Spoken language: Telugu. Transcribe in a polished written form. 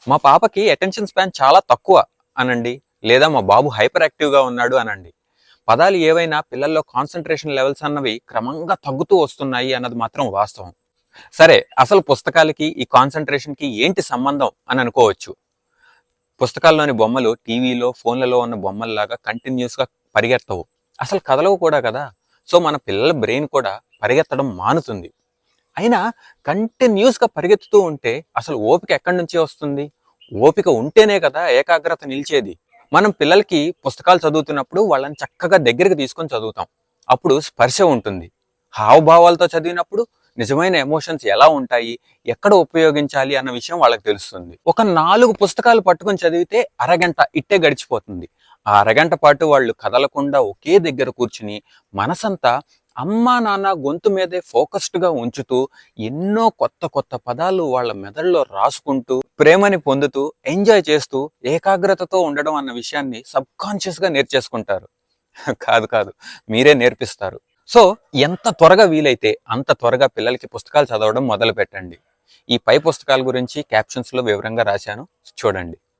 మా పాపకి అటెన్షన్ స్పాన్ చాలా తక్కువ అనండి, లేదా మా బాబు హైపర్ యాక్టివ్గా ఉన్నాడు అనండి. పదాలు ఏవైనా పిల్లల్లో కాన్సన్ట్రేషన్ లెవెల్స్ అన్నవి క్రమంగా తగ్గుతూ వస్తున్నాయి అన్నది మాత్రం వాస్తవం. సరే, అసలు పుస్తకాలకి ఈ కాన్సన్ట్రేషన్కి ఏంటి సంబంధం అని అనుకోవచ్చు. పుస్తకాల్లోని బొమ్మలు టీవీలో ఫోన్లలో ఉన్న బొమ్మల్లాగా కంటిన్యూస్గా పరిగెత్తవు, అసలు కదలవు కూడా కదా. సో మన పిల్లల బ్రెయిన్ కూడా పరిగెత్తడం మానుతుంది. అయినా కంటిన్యూస్గా పరిగెత్తుతూ ఉంటే అసలు ఓపిక ఎక్కడి నుంచి వస్తుంది? ఓపిక ఉంటేనే కదా ఏకాగ్రత నిలిచేది. మనం పిల్లలకి పుస్తకాలు చదువుతున్నప్పుడు వాళ్ళని చక్కగా దగ్గరికి తీసుకొని చదువుతాం. అప్పుడు స్పర్శ ఉంటుంది. హావభావాలతో చదివినప్పుడు నిజమైన ఎమోషన్స్ ఎలా ఉంటాయి, ఎక్కడ ఉపయోగించాలి అన్న విషయం వాళ్ళకి తెలుస్తుంది. ఒక 4 పుస్తకాలు పట్టుకొని చదివితే అరగంట ఇట్టే గడిచిపోతుంది. ఆ అరగంట పాటు వాళ్ళు కదలకుండా ఒకే దగ్గర కూర్చుని మనసంతా అమ్మా నాన్న గొంతు మీదే ఫోకస్డ్గా ఉంచుతూ ఎన్నో కొత్త కొత్త పదాలు వాళ్ళ మెదడులో రాసుకుంటూ ప్రేమని పొందుతూ ఎంజాయ్ చేస్తూ ఏకాగ్రతతో ఉండడం అన్న విషయాన్ని సబ్కాన్షియస్గా నేర్చేసుకుంటారు. కాదు కాదు, మీరే నేర్పిస్తారు. సో ఎంత త్వరగా వీలైతే అంత త్వరగా పిల్లలకి పుస్తకాలు చదవడం మొదలు పెట్టండి. ఈ పై పుస్తకాల గురించి క్యాప్షన్స్లో వివరంగా రాశాను, చూడండి.